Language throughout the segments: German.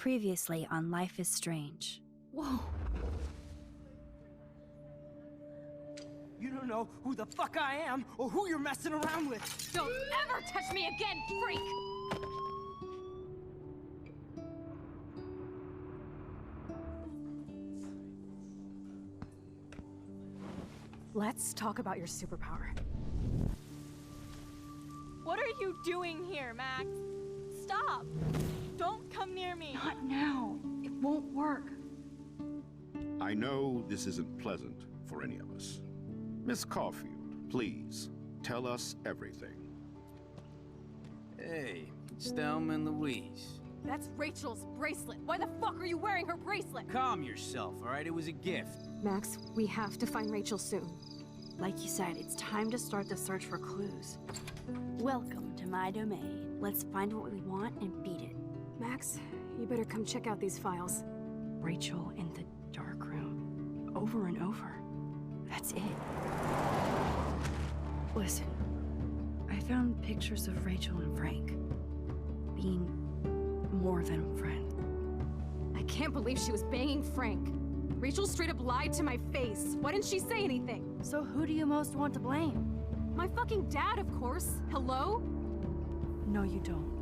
Previously on Life is Strange. Whoa. You don't know who the fuck I am or who you're messing around with. Don't ever touch me again, freak! Let's talk about your superpower. What are you doing here, Max? Stop! Don't come near me! Not now. It won't work. I know this isn't pleasant for any of us. Miss Caulfield, please, tell us everything. Hey, it's Thelma and Louise. That's Rachel's bracelet. Why the fuck are you wearing her bracelet? Calm yourself, all right? It was a gift. Max, we have to find Rachel soon. Like you said, it's time to start the search for clues. Welcome to my domain. Let's find what we want and beat it. Max, you better come check out these files. Rachel in the dark room. Over and over. That's it. Listen, I found pictures of Rachel and Frank being more than a friend. I can't believe she was banging Frank. Rachel straight up lied to my face. Why didn't she say anything? So who do you most want to blame? My fucking dad, of course. Hello? No, you don't.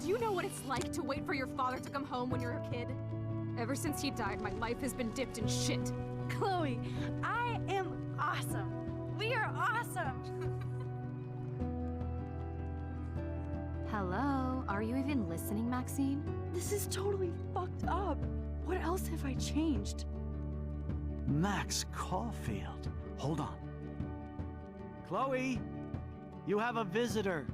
Do you know what it's like to wait for your father to come home when you're a kid? Ever since he died, my life has been dipped in shit. Chloe, I am awesome. We are awesome. Hello? Are you even listening, Maxine? This is totally fucked up. What else have I changed? Max Caulfield. Hold on. Chloe, you have a visitor.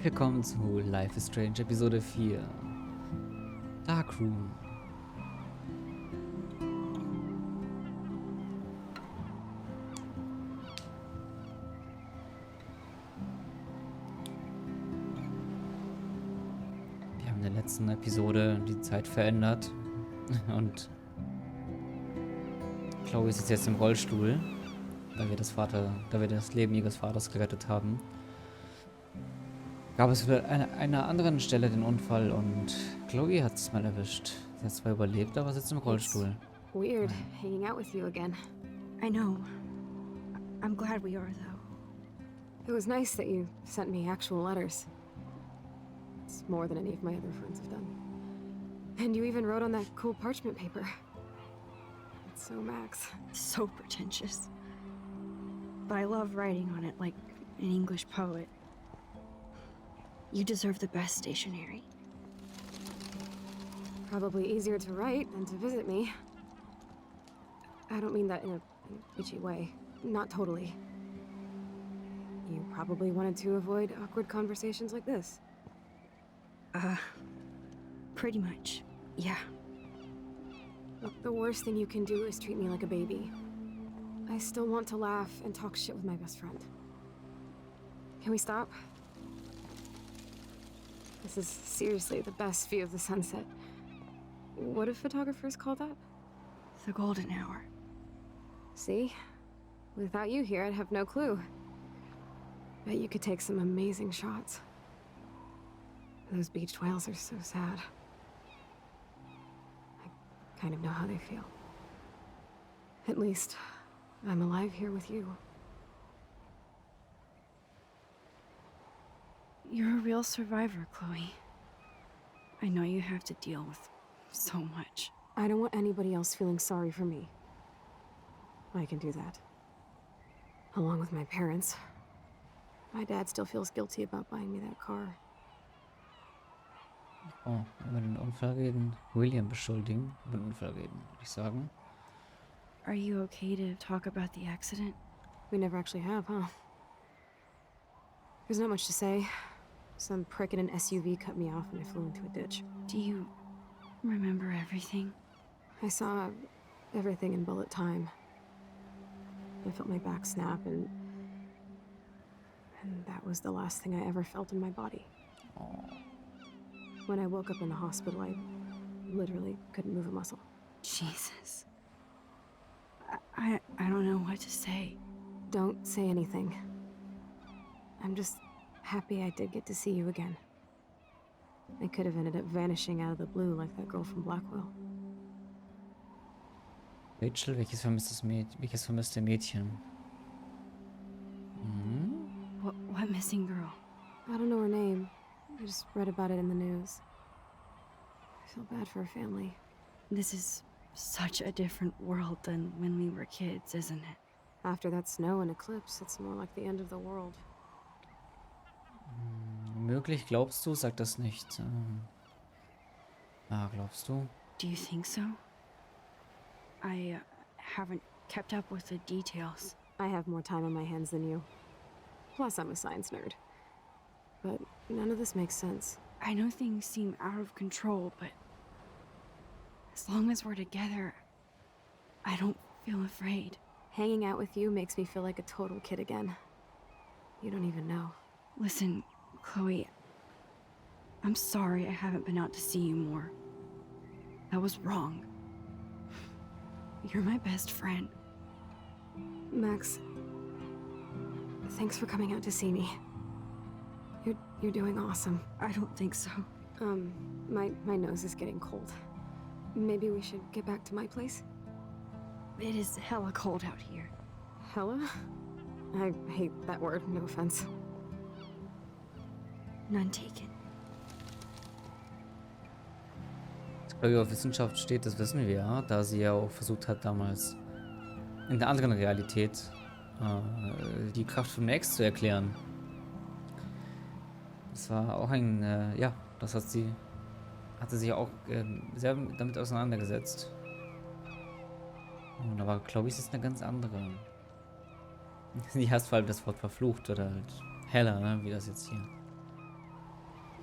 Willkommen zu Life is Strange Episode 4. Dark Room. Wir haben in der letzten Episode die Zeit verändert und Chloe ist jetzt im Rollstuhl, da wir das Leben ihres Vaters gerettet haben. Gab es wieder an einer anderen Stelle den Unfall und Chloe hat es mal erwischt. Sie hat zwar überlebt, aber sitzt im Rollstuhl. Weird hanging out with you again. I know. I'm glad we are, though. It was nice that you sent me actual letters. It's more than any of my other friends have done. And you even wrote on that cool parchment paper. It's so Max. So pretentious. But I love writing on it like an English poet. You deserve the best stationery. Probably easier to write than to visit me. I don't mean that in a bitchy way. Not totally. You probably wanted to avoid awkward conversations like this. Pretty much. Yeah. Look, the worst thing you can do is treat me like a baby. I still want to laugh and talk shit with my best friend. Can we stop? This is seriously the best view of the sunset. What do photographers call that? The golden hour. See? Without you here, I'd have no clue. Bet you could take some amazing shots. Those beached whales are so sad. kind of know how they feel. At least, I'm alive here with you. You're a real survivor, Chloe. I know you have to deal with so much. I don't want anybody else feeling sorry for me. I can do that. Along with my parents. My dad still feels guilty about buying me that car. Oh, über den Unfall reden. William beschuldigen. Über den Unfall reden, würde ich sagen. Are you okay to talk about the accident? We never actually have, huh? There's not much to say. Some prick in an SUV cut me off and I flew into a ditch. Do you remember everything? I saw everything in bullet time. I felt my back snap and that was the last thing I ever felt in my body. Oh. When I woke up in the hospital, I literally couldn't move a muscle. Jesus. I don't know what to say. Don't say anything. I'm just happy I did get to see you again. I could have ended up vanishing out of the blue like that girl from Blackwell. Rachel, welches vermisste Mädchen? Mhm. What missing girl? I don't know her name. I just read about it in the news. I feel bad for her family. This is such a different world than when we were kids, isn't it? After that snow and eclipse, it's more like the end of the world. Möglich, glaubst du? Sag das nicht. Glaubst du? Do you think so? I haven't kept up with the details. I have more time on my hands than you. Plus, I'm a science nerd. But none of this makes sense. I know things seem out of control, but as long as we're together, I don't feel afraid. Hanging out with you makes me feel like a total kid again. You don't even know. Listen, Chloe, I'm sorry I haven't been out to see you more. That was wrong. You're my best friend. Max, thanks for coming out to see me. You're doing awesome. I don't think so. My nose is getting cold. Maybe we should get back to my place? It is hella cold out here. Hella? I hate that word, no offense. None taken. Dass Chloe auf Wissenschaft steht, das wissen wir ja, da sie ja auch versucht hat, damals in der anderen Realität die Kraft von Max zu erklären. Das war auch ein, das hatte sich auch sehr damit auseinandergesetzt. Und aber Chloe ist eine ganz andere. Sie hasst vor allem das Wort verflucht oder halt heller, ne, wie das jetzt hier.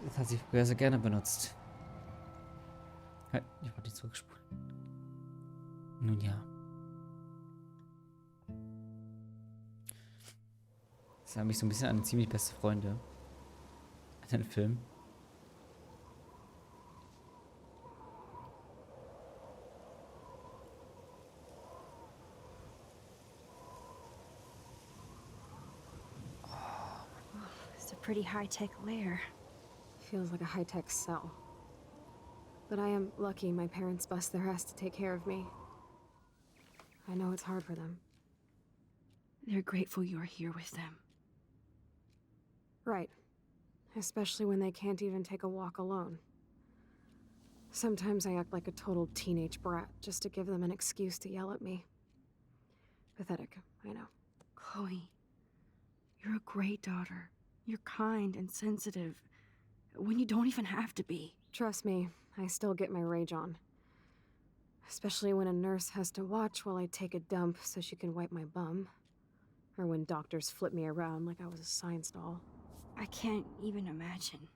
Das hat sie früher sehr gerne benutzt. Halt, ich wollte nicht zurückspulen. Nun ja. Das erinnert mich so ein bisschen an Ziemlich beste Freunde. Den Film. It's a pretty high-tech lair. Feels like a high-tech cell. But I am lucky my parents bust their ass to take care of me. I know it's hard for them. They're grateful you're here with them. Right. Especially when they can't even take a walk alone. Sometimes I act like a total teenage brat just to give them an excuse to yell at me. Pathetic, I know. Chloe, you're a great daughter. You're kind and sensitive when you don't even have to be. Trust me, I still get my rage on. Especially when a nurse has to watch while I take a dump so she can wipe my bum. Or when doctors flip me around like I was a science doll. I can't even imagine.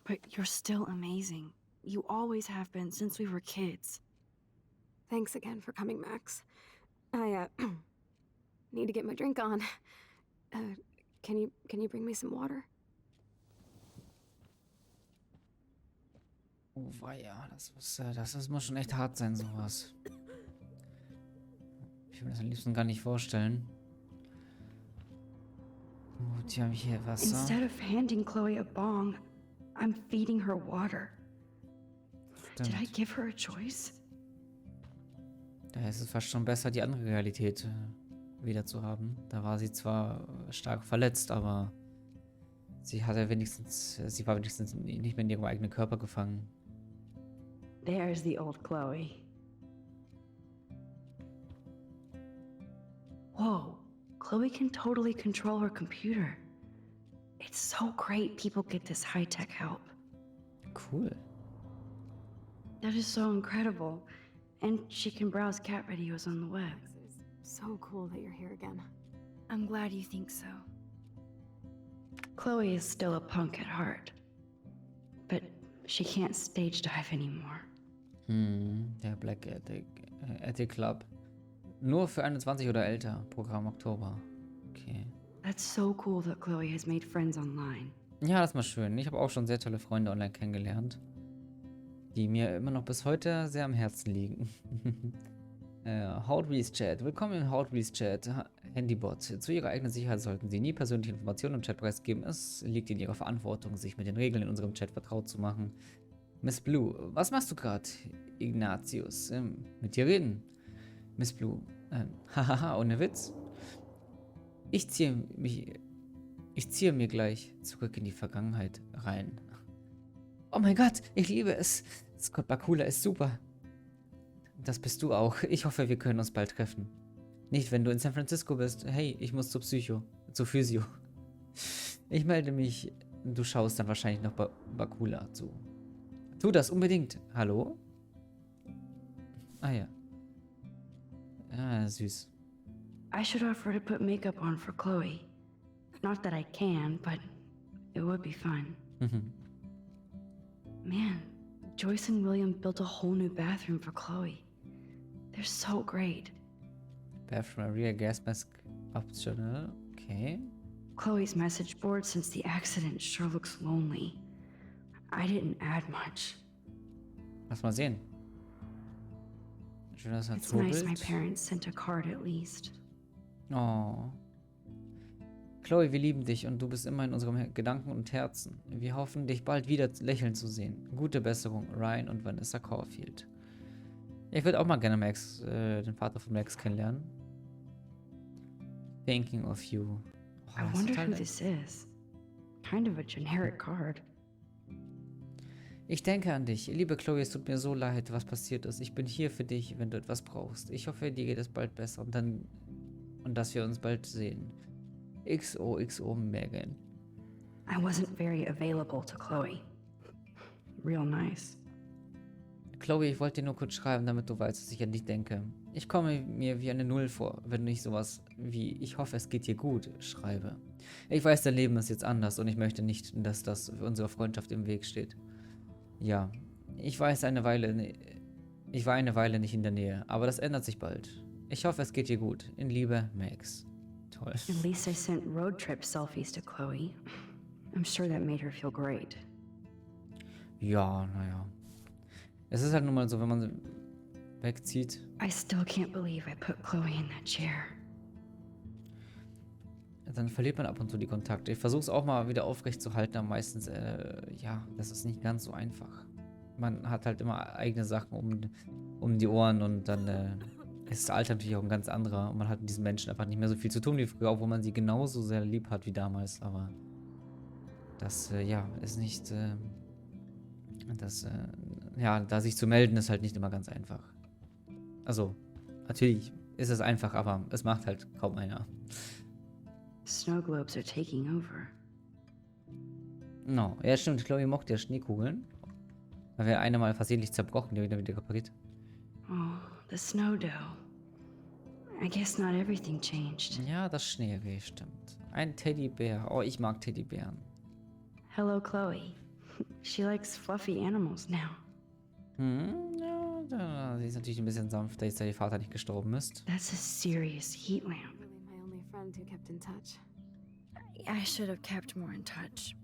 But you're still amazing. You always have been since we were kids. Thanks again for coming, Max. I, need to get my drink on. Can you bring me some water? Oh weia, das muss schon echt hart sein, sowas. Ich will mir das am liebsten gar nicht vorstellen. Gut, die haben hier Wasser. Instead of handing Chloe a bong, I'm feeding her water. Did I give her a choice? Da ist es fast schon besser, die andere Realität wieder zu haben. Da war sie zwar stark verletzt, aber sie war wenigstens nicht mehr in ihrem eigenen Körper gefangen. There's the old Chloe. Whoa, Chloe can totally control her computer. It's so great people get this high-tech help. Cool. That is so incredible. And she can browse cat videos on the web. It's so cool that you're here again. I'm glad you think so. Chloe is still a punk at heart. But she can't stage dive anymore. Der Black Ethic Club. Nur für 21 oder älter. Programm Oktober. Okay. That's so cool that Chloe has made friends online. Ja, das ist mal schön. Ich habe auch schon sehr tolle Freunde online kennengelernt, die mir immer noch bis heute sehr am Herzen liegen. Hot Wheels Chat. Willkommen im Hot Wheels Chat. Handybot. Zu ihrer eigenen Sicherheit sollten Sie nie persönliche Informationen im Chat preisgeben. Es liegt in Ihrer Verantwortung, sich mit den Regeln in unserem Chat vertraut zu machen. Miss Blue. Was machst du gerade? Ignatius. Mit dir reden. Miss Blue. Hahaha, ohne Witz. Ich ziehe mir gleich zurück in die Vergangenheit rein. Oh mein Gott, ich liebe es. Scott Bakula ist super. Das bist du auch. Ich hoffe, wir können uns bald treffen. Nicht, wenn du in San Francisco bist. Hey, ich muss zur Physio. Ich melde mich. Du schaust dann wahrscheinlich noch Bakula zu. Tu das unbedingt. Hallo? Ah ja. Ah, süß. I should offer to put makeup on for Chloe. Not that I can, but it would be fun. Man, Joyce and William built a whole new bathroom for Chloe. They're so great. Bathroom area, gas mask optional. Okay. Chloe's message board since the accident sure looks lonely. I didn't add much. Lass mal sehen. Schönes It's nice my Naturbild. parents sent a card at least. Oh. Chloe, wir lieben dich und du bist immer in unserem Gedanken und Herzen. Wir hoffen, dich bald wieder lächeln zu sehen. Gute Besserung, Ryan und Vanessa Caulfield. Ich würde auch mal gerne Max, den Vater von Max, kennenlernen. Thinking of you. Oh, I das ist wonder total who nett. this is. Kind of a generic card. Ich denke an dich. Liebe Chloe, es tut mir so leid, was passiert ist. Ich bin hier für dich, wenn du etwas brauchst. Ich hoffe, dir geht es bald besser und dass wir uns bald sehen. XOXO Megan. I wasn't very available to Chloe. Real nice. Chloe, ich wollte dir nur kurz schreiben, damit du weißt, dass ich an dich denke. Ich komme mir wie eine Null vor, wenn ich sowas wie "Ich hoffe, es geht dir gut" schreibe. Ich weiß, dein Leben ist jetzt anders und ich möchte nicht, dass das für unsere Freundschaft im Weg steht. Ja, ich war eine Weile nicht in der Nähe, aber das ändert sich bald. Ich hoffe, es geht dir gut. In Liebe, Max. Toll. At least I sent road trip selfies to Chloe. I'm sure that made her feel great. Ja, naja. Es ist halt nun mal so, wenn man wegzieht. I still can't believe I put Chloe in that chair. Dann verliert man ab und zu die Kontakte. Ich versuche es auch mal wieder aufrecht zu halten, aber meistens, ja, das ist nicht ganz so einfach. Man hat halt immer eigene Sachen um die Ohren und dann ist das Alter natürlich auch ein ganz anderer und man hat mit diesen Menschen einfach nicht mehr so viel zu tun wie früher, obwohl man sie genauso sehr lieb hat wie damals, aber das, ja, ist nicht, ja, da sich zu melden ist halt nicht immer ganz einfach. Also, natürlich ist es einfach, aber es macht halt kaum einer. Snow globes are taking over. No, ja stimmt, Chloe mochte ja Schneekugeln. Da wäre eine mal versehentlich zerbrochen, die wieder repariert. Oh, the snow dough. I guess not everything changed. Ja, das Schneeweh, stimmt. Ein Teddybär. Oh, ich mag Teddybären. Hello, Chloe. She likes fluffy animals now. Ja, sie ist natürlich ein bisschen sanft, dass ihr Vater nicht gestorben ist. That's a serious heat lamp. Really my only friend who kept in touch. I should have kept more in touch.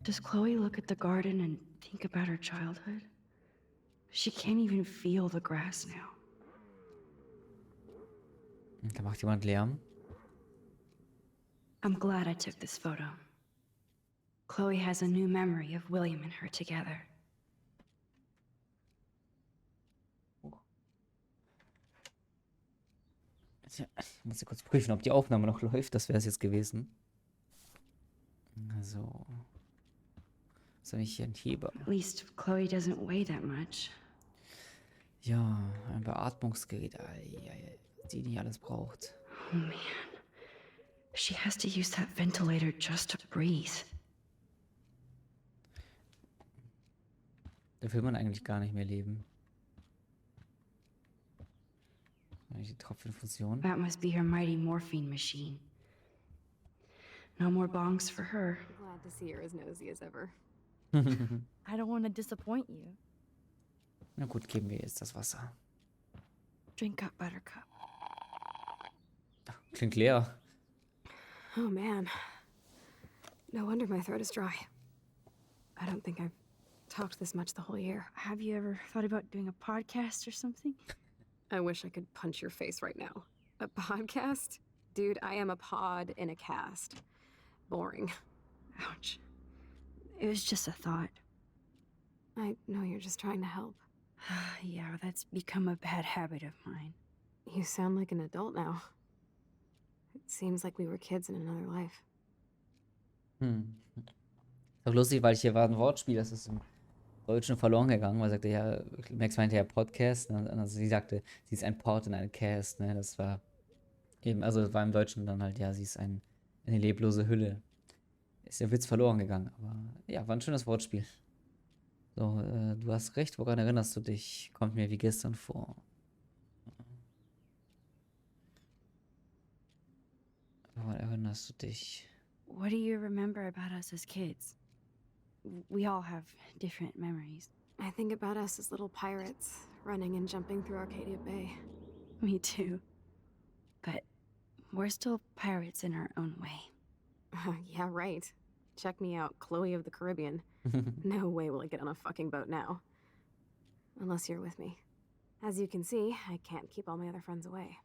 Does Chloe look at the garden and think about her childhood? She can't even feel the grass now. Da macht jemand Lärm. I'm glad I took this photo. Chloe has a new memory of William and her together. Tja, ich muss ja kurz prüfen, ob die Aufnahme noch läuft. Das wäre es jetzt gewesen. Also. Was habe ich hier? Ein Heber. At least Chloe doesn't weigh that much. Ja, ein Beatmungsgerät. Ei, die nicht alles braucht. Oh man. She has to use that ventilator just to breathe. Da will man eigentlich gar nicht mehr leben. Die Tropfenfusion. That must be her mighty morphine machine. No more bongs for her. Glad to see you're as nosy as ever. I don't want to disappoint you. Na gut, geben wir jetzt das Wasser. Drink up, Buttercup. Ach, klingt leer. Oh man. No wonder my throat is dry. I don't think I've talked this much the whole year. Have you ever thought about doing a podcast or something? I wish I could punch your face right now. A podcast? Dude, I am a pod in a cast. Boring. Ouch. It was just a thought. I know you're just trying to help. Yeah, that's become a bad habit of mine. You sound like an adult now. It seems like we were kids in another life. Doch lustig, weil hier war ein Wortspiel, das ist im Deutschen verloren gegangen. Man sagte ja, Max meinte ja Podcast, ne? Also sie sagte, sie ist ein Pod in einem Cast, ne? Das war eben, also war im Deutschen dann halt, ja, sie ist eine leblose Hülle. Ist der Witz verloren gegangen, aber ja, war ein schönes Wortspiel. So, du hast recht, woran erinnerst du dich? Kommt mir wie gestern vor. Woran erinnerst du dich? What do you remember about us as kids? We all have different memories. I think about us as little pirates, running and jumping through Arcadia Bay. Me too. But we're still pirates in our own way. Yeah, right. Check me out, Chloe of the Caribbean. No way will I get on a fucking boat now. Unless you're with me. As you can see, I can't keep all my other friends away.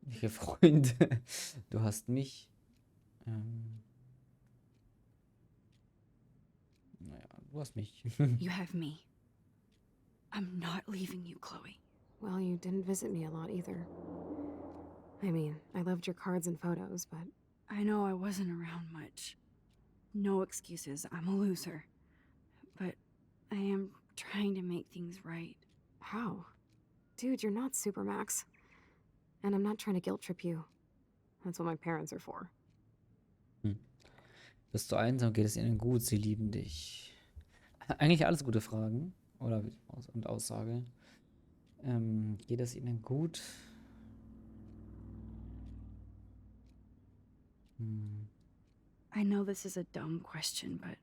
Welche Freunde? Du hast mich. Naja, du hast mich. You have me. I'm not leaving you, Chloe. Well, you didn't visit me a lot either. I mean, I loved your cards and photos, but... I know I wasn't around much. No excuses, I'm a loser. But I am trying to make things right. How? Dude, you're not Supermax. And I'm not trying to guilt trip you. That's what my parents are for. Bist du einsam? Geht es ihnen gut? Sie lieben dich. Eigentlich alles gute Fragen. Oder und Aussage. Geht es ihnen gut? I know this is a dumb question, but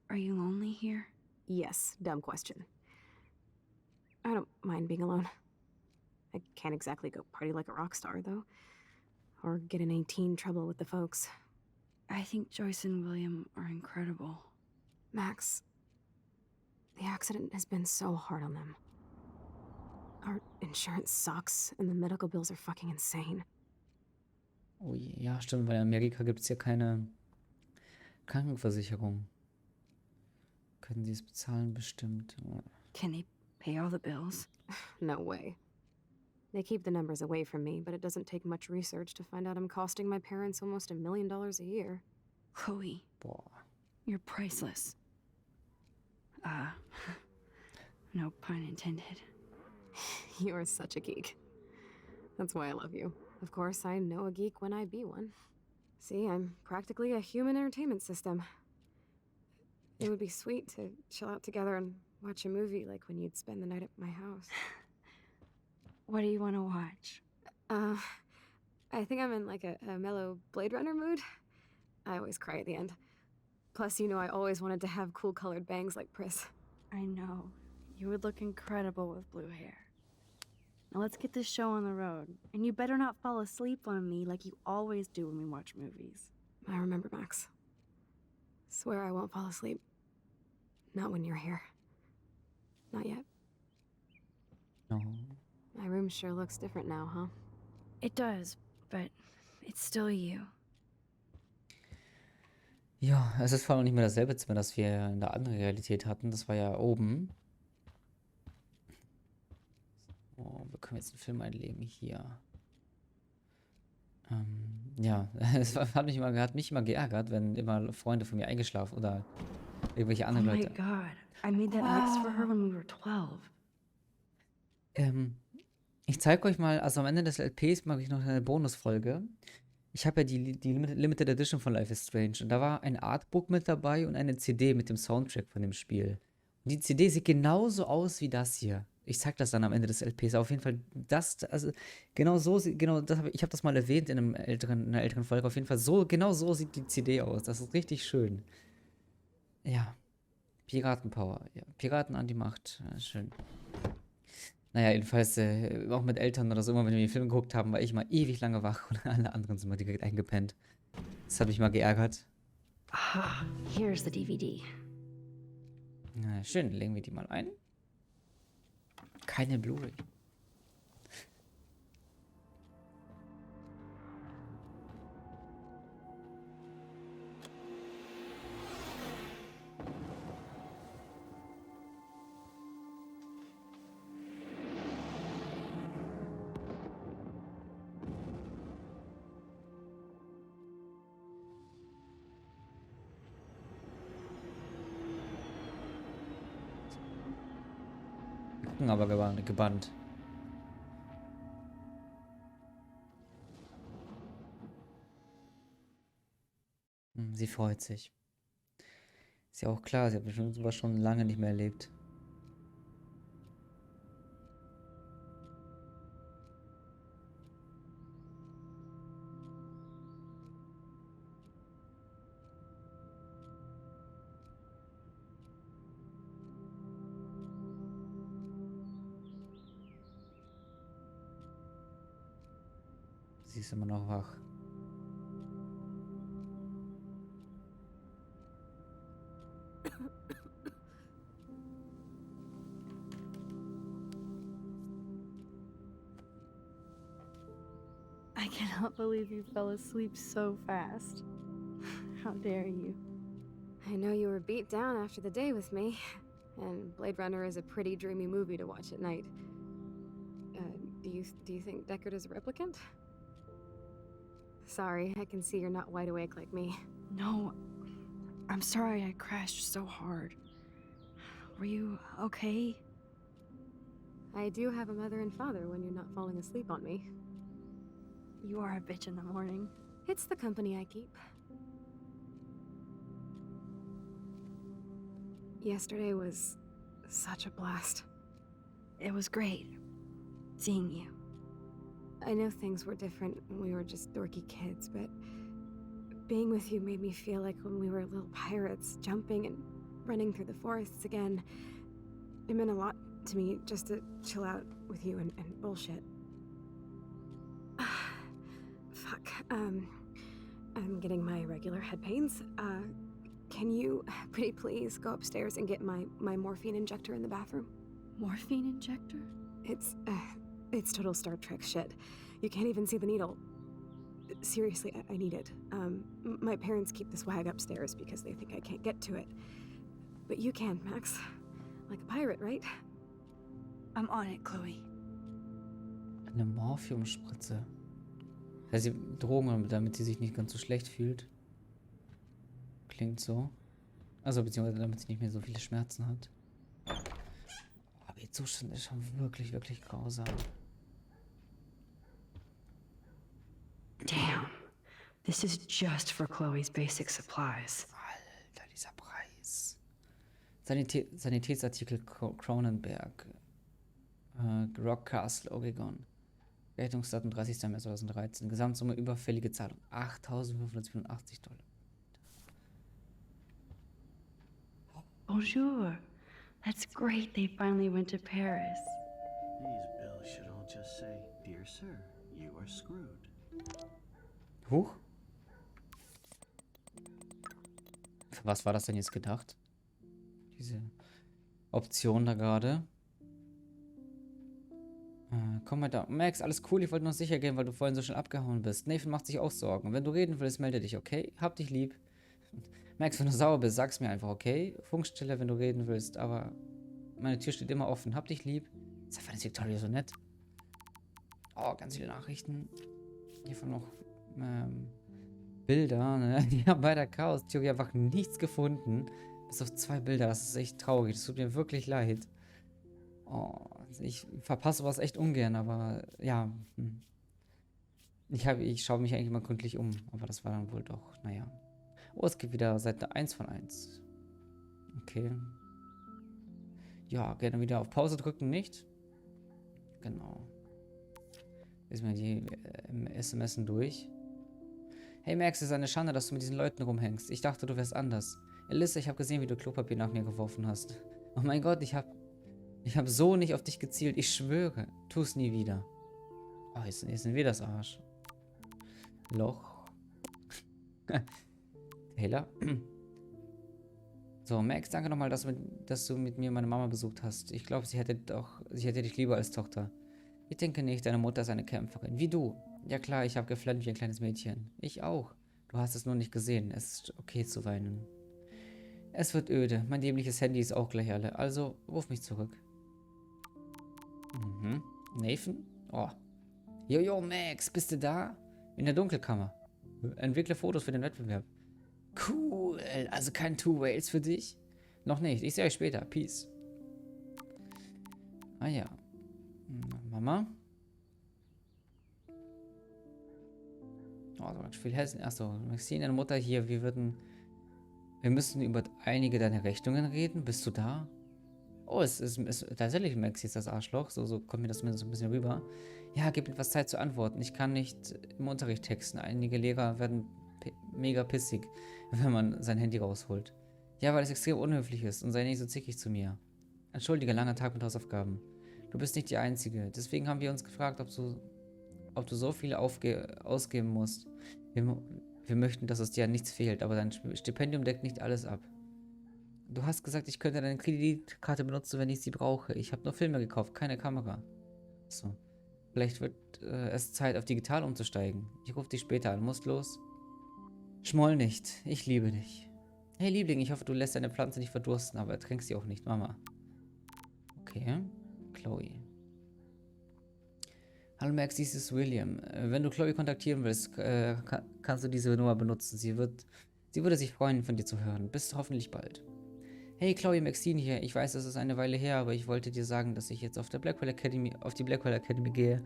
are you lonely here? Yes, dumb question. I don't mind being alone. I can't exactly go party like a rock star, though. Or get in any teen trouble with the folks. I think Joyce and William are incredible. Max, the accident has been so hard on them. Our insurance sucks, and the medical bills are fucking insane. Oh je, ja, stimmt, weil in Amerika gibt es ja keine Krankenversicherung. Können sie es bezahlen? Bestimmt. Can they pay all the bills? No way. They keep the numbers away from me, but it doesn't take much research to find out I'm costing my parents almost $1 million a year. Chloe, Boah. you're priceless. No pun intended. You are such a geek. That's why I love you. Of course, I know a geek when I be one. See, I'm practically a human entertainment system. It would be sweet to chill out together and watch a movie like when you'd spend the night at my house. What do you want to watch? I think I'm in like a mellow Blade Runner mood. I always cry at the end. Plus, you know I always wanted to have cool colored bangs like Pris. I know. You would look incredible with blue hair. Now let's get this show on the road. And you better not fall asleep on me like you always do when we watch movies. I remember, Max. Swear I won't fall asleep. Not when you're here. Not yet. No. My room sure looks different now, huh? It does, but it's still you. Ja, es ist vor allem nicht mehr dasselbe Zimmer, das wir in der anderen Realität hatten. Das war ja oben. wir können jetzt einen Film einlegen hier. Ja, hat mich immer geärgert, wenn immer Freunde von mir eingeschlafen oder irgendwelche Oh anderen my Leute. god. I made that mix for her when we were 12. Ich zeige euch mal, also am Ende des LPs mache ich noch eine Bonusfolge. Ich habe ja die Limited Edition von Life is Strange und da war ein Artbook mit dabei und eine CD mit dem Soundtrack von dem Spiel. Und die CD sieht genauso aus wie das hier. Ich zeig das dann am Ende des LPs. Auf jeden Fall also genau so, ich habe das mal erwähnt in einer älteren Folge. Auf jeden Fall genau so sieht die CD aus. Das ist richtig schön. Ja. Piratenpower. Ja. Piraten an die Macht. Ja, schön. Naja, jedenfalls, auch mit Eltern oder so, immer wenn wir den Film geguckt haben, war ich mal ewig lange wach und alle anderen sind mal direkt eingepennt. Das hat mich mal geärgert. Ah, here's the DVD. Na schön, legen wir die mal ein. Keine Blu-ray. Aber gebannt. Sie freut sich. Ist ja auch klar, sie hat bestimmt sowas schon lange nicht mehr erlebt. Sie ist immer noch wach. I cannot believe you fell asleep so fast. How dare you? I know you were beat down after the day with me, and Blade Runner is a pretty dreamy movie to watch at night. Do you think Deckard is a replicant? Sorry, I can see you're not wide awake like me. No, I'm sorry I crashed so hard. Were you okay? I do have a mother and father when you're not falling asleep on me. You are a bitch in the morning. It's the company I keep. Yesterday was such a blast. It was great seeing you. I know things were different when we were just dorky kids, but being with you made me feel like when we were little pirates, jumping and running through the forests again. It meant a lot to me just to chill out with you and bullshit. Fuck, I'm getting my regular head pains. Can you, pretty please, go upstairs and get my morphine injector in the bathroom? Morphine injector? It's total Star Trek shit. You can't even see the needle. Seriously, I need it. My parents keep the swag upstairs because they think I can't get to it. But you can, Max. Like a pirate, right? I'm on it, Chloe. Eine Morphiumspritze. Ja, sie Drogen, damit sie sich nicht ganz so schlecht fühlt. Klingt so. Also, beziehungsweise damit sie nicht mehr so viele Schmerzen hat. Aber ihr Zustand ist schon wirklich, wirklich grausam. Damn. This is just for Chloe's basic supplies. Alter, dieser Preis. Sanitätsartikel Cronenberg. Rock Castle, Oregon. Geltungsdatum 30. März 2013. Gesamtsumme überfällige Zahlung. $8.587. Bonjour. That's great they finally went to Paris. These bills should all just say, "Dear sir, you are screwed." Huch. Für was war das denn jetzt gedacht? Diese Option da gerade. Komm mal da. Max, alles cool, ich wollte noch sicher gehen, weil du vorhin so schnell abgehauen bist. Nathan macht sich auch Sorgen. Wenn du reden willst, melde dich, okay? Hab dich lieb. Max, wenn du sauer bist, sag's mir einfach, okay? Funkstille, wenn du reden willst, aber meine Tür steht immer offen. Hab dich lieb. Ist einfach nicht Victoria so nett. Oh, ganz viele Nachrichten. Hiervon noch Bilder, ne? Die haben bei der Chaos-Theorie einfach nichts gefunden. Bis auf 2 Bilder. Das ist echt traurig. Das tut mir wirklich leid. Oh, ich verpasse was echt ungern, aber ja. Ich schaue mich eigentlich mal gründlich um. Aber das war dann wohl doch, naja. Oh, es gibt wieder Seite 1 von 1. Okay. Ja, gerne wieder auf Pause drücken, nicht? Genau. Lesen wir die SMSen durch. Hey Max, es ist eine Schande, dass du mit diesen Leuten rumhängst. Ich dachte, du wärst anders. Elissa, ich habe gesehen, wie du Klopapier nach mir geworfen hast. Oh mein Gott, ich hab so nicht auf dich gezielt. Ich schwöre, tu es nie wieder. Oh, jetzt sind wir das Arsch. Loch. Taylor. So, Max, danke nochmal, dass du mit mir meine Mama besucht hast. Ich glaube, sie hätte dich lieber als Tochter. Ich denke nicht, deine Mutter ist eine Kämpferin. Wie du. Ja klar, ich habe geflennt wie ein kleines Mädchen. Ich auch. Du hast es nur nicht gesehen. Es ist okay zu weinen. Es wird öde. Mein dämliches Handy ist auch gleich alle. Also, ruf mich zurück. Mhm. Nathan? Oh. Jojo, Max, bist du da? In der Dunkelkammer. Entwickle Fotos für den Wettbewerb. Cool. Also kein Two Whales für dich? Noch nicht. Ich sehe euch später. Peace. Ah ja. Mama? Oh, so ganz viel Hessen. Achso, Maxine, deine Mutter hier. Wir müssen über einige deiner Rechnungen reden. Bist du da? Oh, es ist tatsächlich Max jetzt das Arschloch. So kommt mir das zumindest ein bisschen rüber. Ja, gib mir etwas Zeit zu antworten. Ich kann nicht im Unterricht texten. Einige Lehrer werden mega pissig, wenn man sein Handy rausholt. Ja, weil es extrem unhöflich ist und sei nicht so zickig zu mir. Entschuldige, langer Tag mit Hausaufgaben. Du bist nicht die Einzige. Deswegen haben wir uns gefragt, ob du so viel ausgeben musst. Wir möchten, dass es dir an nichts fehlt, aber dein Stipendium deckt nicht alles ab. Du hast gesagt, ich könnte deine Kreditkarte benutzen, wenn ich sie brauche. Ich habe nur Filme gekauft, keine Kamera. So. Vielleicht wird es Zeit, auf digital umzusteigen. Ich rufe dich später an. Musst los? Schmoll nicht. Ich liebe dich. Hey Liebling, ich hoffe, du lässt deine Pflanze nicht verdursten, aber ertränkst sie auch nicht, Mama. Okay. Chloe. Hallo Max, dies ist William. Wenn du Chloe kontaktieren willst, kannst du diese Nummer benutzen. Sie würde sich freuen, von dir zu hören. Bis hoffentlich bald. Hey Chloe, Maxine hier. Ich weiß, es ist eine Weile her, aber ich wollte dir sagen, dass ich jetzt auf die Blackwell Academy gehe.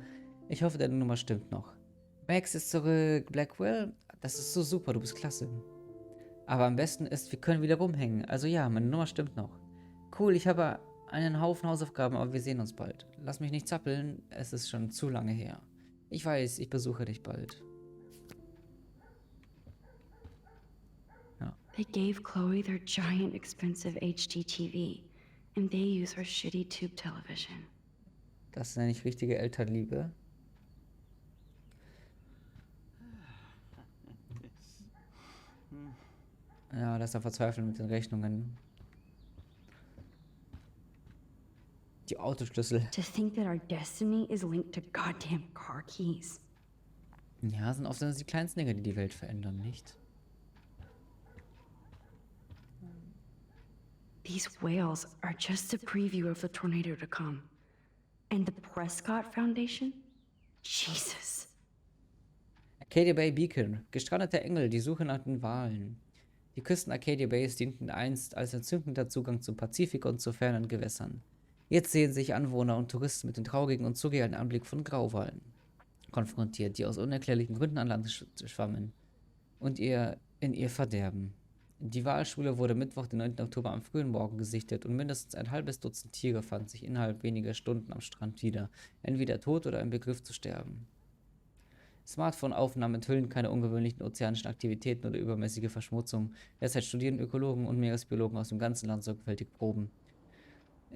Ich hoffe, deine Nummer stimmt noch. Max ist zurück. Blackwell? Das ist so super, du bist klasse. Aber am besten ist, wir können wieder rumhängen. Also ja, meine Nummer stimmt noch. Cool, ich habe einen Haufen Hausaufgaben, aber wir sehen uns bald. Lass mich nicht zappeln, es ist schon zu lange her. Ich weiß, ich besuche dich bald. Ja. They gave Chloe their giant, expensive HD TV, and they use her shitty tube television. Das nenne ich richtige Elternliebe. Ja, das ist er verzweifelt mit den Rechnungen. Die Autoschlüssel. To think that our destiny is linked to goddamn car keys. Ja, sind oft die kleinsten Dinge, die die Welt verändern, nicht? These whales are just a preview of the tornado to come. And the Prescott Foundation? Jesus. Arcadia Bay Beacon. Gestrandeter Engel, die Suche nach den Walen. Die Küsten Arcadia Bays dienten einst als entzündender Zugang zum Pazifik und zu fernen Gewässern. Jetzt sehen sich Anwohner und Touristen mit dem traurigen und surrealen Anblick von Grauwalen konfrontiert, die aus unerklärlichen Gründen an Land schwammen und in ihr verderben. Die Walschule wurde Mittwoch, den 9. Oktober am frühen Morgen gesichtet und mindestens ein halbes Dutzend Tiere fanden sich innerhalb weniger Stunden am Strand wieder, entweder tot oder im Begriff zu sterben. Smartphone-Aufnahmen enthüllen keine ungewöhnlichen ozeanischen Aktivitäten oder übermäßige Verschmutzung. Derzeit studieren Ökologen und Meeresbiologen aus dem ganzen Land sorgfältig Proben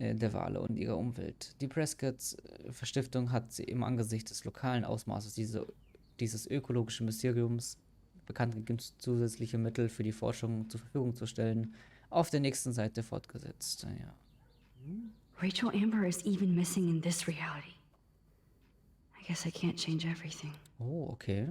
der Wale und ihrer Umwelt. Die Prescott-Stiftung hat im Angesicht des lokalen Ausmaßes dieses ökologischen Mysteriums bekannt gegeben, zusätzliche Mittel für die Forschung zur Verfügung zu stellen, auf der nächsten Seite fortgesetzt. Ja. Rachel Amber is even missing in this reality. I guess I can't change everything. Oh, okay.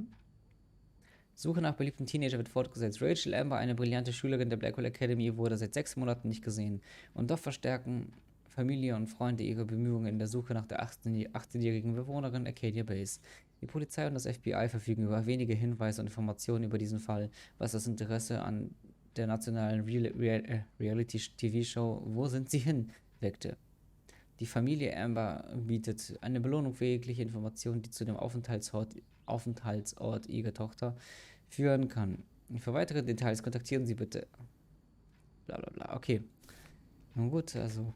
Suche nach beliebten Teenager wird fortgesetzt. Rachel Amber, eine brillante Schülerin der Blackwell Academy, wurde seit 6 Monaten nicht gesehen. Und doch verstärken Familie und Freunde ihre Bemühungen in der Suche nach der 18-jährigen Bewohnerin Arcadia Base. Die Polizei und das FBI verfügen über wenige Hinweise und Informationen über diesen Fall, was das Interesse an der nationalen Reality-TV-Show Wo sind sie hin? Weckte. Die Familie Amber bietet eine Belohnung für jegliche Information, die zu dem Aufenthaltsort ihrer Tochter führen kann. Für weitere Details kontaktieren Sie bitte. Bla bla bla. Okay. Nun gut, also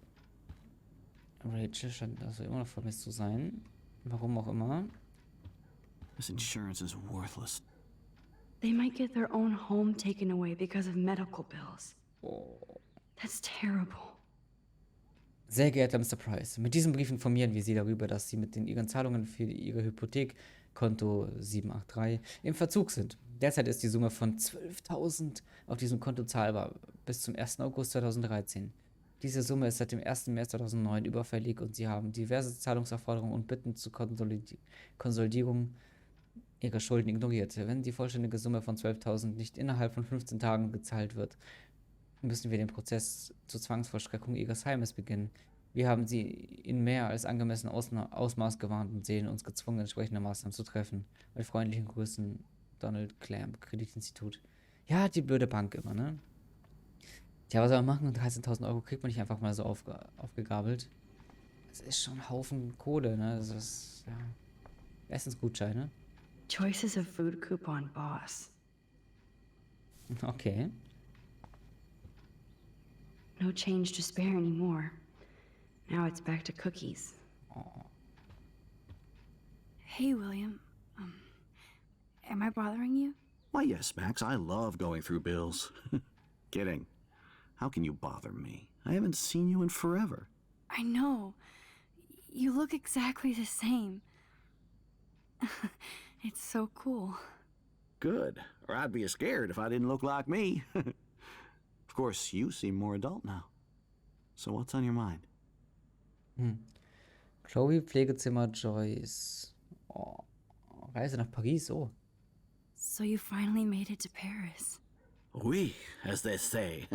Rachel scheint also immer noch vermisst zu sein. Warum auch immer. This insurance is worthless. They might get their own home taken away because of medical bills. Oh. That's terrible. Sehr geehrter Mr. Price, mit diesem Brief informieren wir Sie darüber, dass Sie mit Ihren Zahlungen für Ihre Hypothek Konto 783 im Verzug sind. Derzeit ist die Summe von 12.000 auf diesem Konto zahlbar bis zum 1. August 2013. Diese Summe ist seit dem 1. März 2009 überfällig und Sie haben diverse Zahlungsaufforderungen und Bitten zur Konsolidierung Ihrer Schulden ignoriert. Wenn die vollständige Summe von 12.000 nicht innerhalb von 15 Tagen gezahlt wird, müssen wir den Prozess zur Zwangsvollstreckung Ihres Heimes beginnen. Wir haben Sie in mehr als angemessenem Ausmaß gewarnt und sehen uns gezwungen, entsprechende Maßnahmen zu treffen. Mit freundlichen Grüßen, Donald Clamp, Kreditinstitut. Ja, die blöde Bank immer, ne? Tja, was soll man machen? Und 13.000 Euro kriegt man nicht einfach mal so aufgegabelt. Das ist schon ein Haufen Kohle, ne? Das ist, ja, Essensgutscheine. Choice is a food coupon boss. Okay. No change to spare anymore. Now it's back to cookies. Oh. Hey, William. Am I bothering you? Why, yes, Max, I love going through bills. Kidding. How can you bother me? I haven't seen you in forever. I know. You look exactly the same. It's so cool. Good. Or I'd be scared if I didn't look like me. Of course, you seem more adult now. So what's on your mind? Chloe, Pflegezimmer, Joyce. Oh. Reise nach Paris, oh. So you finally made it to Paris. Oui, as they say.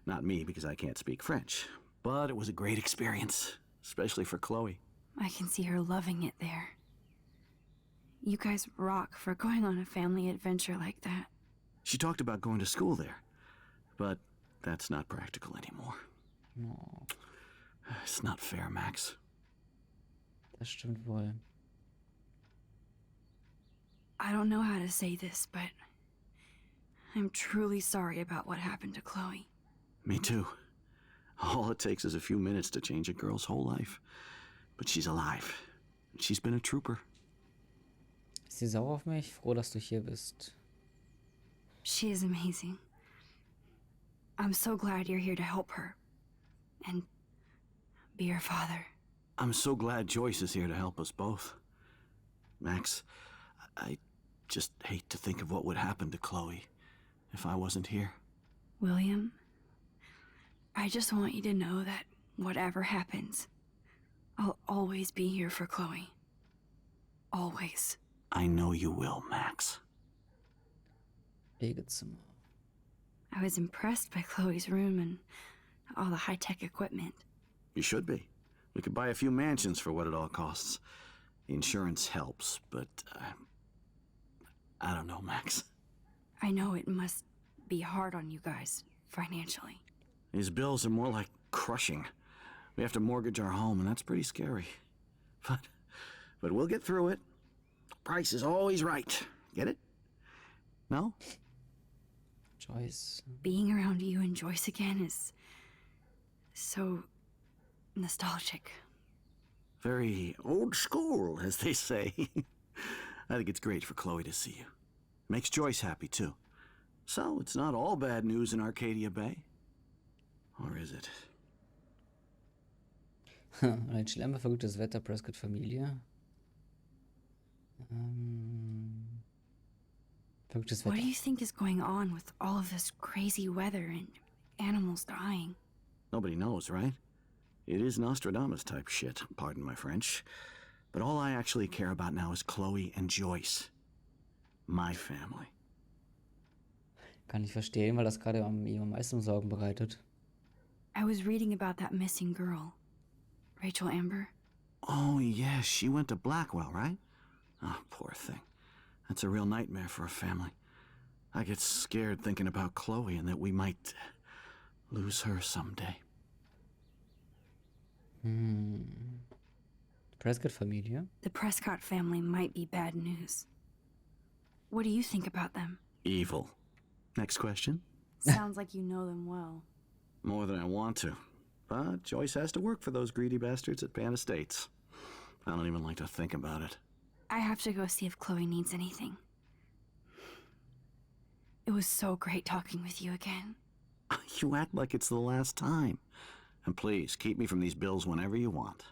Not me, because I can't speak French. But it was a great experience, especially for Chloe. I can see her loving it there. You guys rock for going on a family adventure like that. She talked about going to school there, but that's not practical anymore. No. It's not fair, Max. Das stimmt wohl. I don't know how to say this, but I'm truly sorry about what happened to Chloe. Me too. All it takes is a few minutes to change a girl's whole life. But she's alive. She's been a trooper. Ist sie sauer auf mich? Froh, dass du hier bist. She is amazing. I'm so glad you're here to help her. And be her father. I'm so glad Joyce is here to help us both. Max, I just hate to think of what would happen to Chloe if I wasn't here. William, I just want you to know that whatever happens, I'll always be here for Chloe. Always. I know you will, Max. Pflegezimmer. I was impressed by Chloe's room and all the high-tech equipment. You should be. We could buy a few mansions for what it all costs. The insurance helps, but I don't know, Max. I know it must be hard on you guys, financially. These bills are more like crushing. We have to mortgage our home, and that's pretty scary. But we'll get through it. Price is always right. Get it? No? Joyce. Being around you and Joyce again is so nostalgic. Very old school, as they say. I think it's great for Chloe to see you. Makes Joyce happy, too. So, it's not all bad news in Arcadia Bay. Or is it? Ein schlimmer, verrücktes Wetter, Prescott-Familie. Verrücktes What Wetter. do you think is going on with all of this crazy weather and animals dying? Nobody knows, right? It is Nostradamus-type shit, pardon my French. But all I actually care about now is Chloe and Joyce. My family. Kann ich verstehen, weil das gerade ihm am meisten Sorgen bereitet. I was reading about that missing girl. Rachel Amber? Oh, yeah, she went to Blackwell, right? Oh, poor thing. That's a real nightmare for a family. I get scared thinking about Chloe and that we might lose her someday. Prescott-Familie? The Prescott family might be bad news. What do you think about them? Evil. Next question? Sounds like you know them well. More than I want to. But Joyce has to work for those greedy bastards at Pan Estates. I don't even like to think about it. I have to go see if Chloe needs anything. It was so great talking with you again. You act like it's the last time. And please, keep me from these bills whenever you want.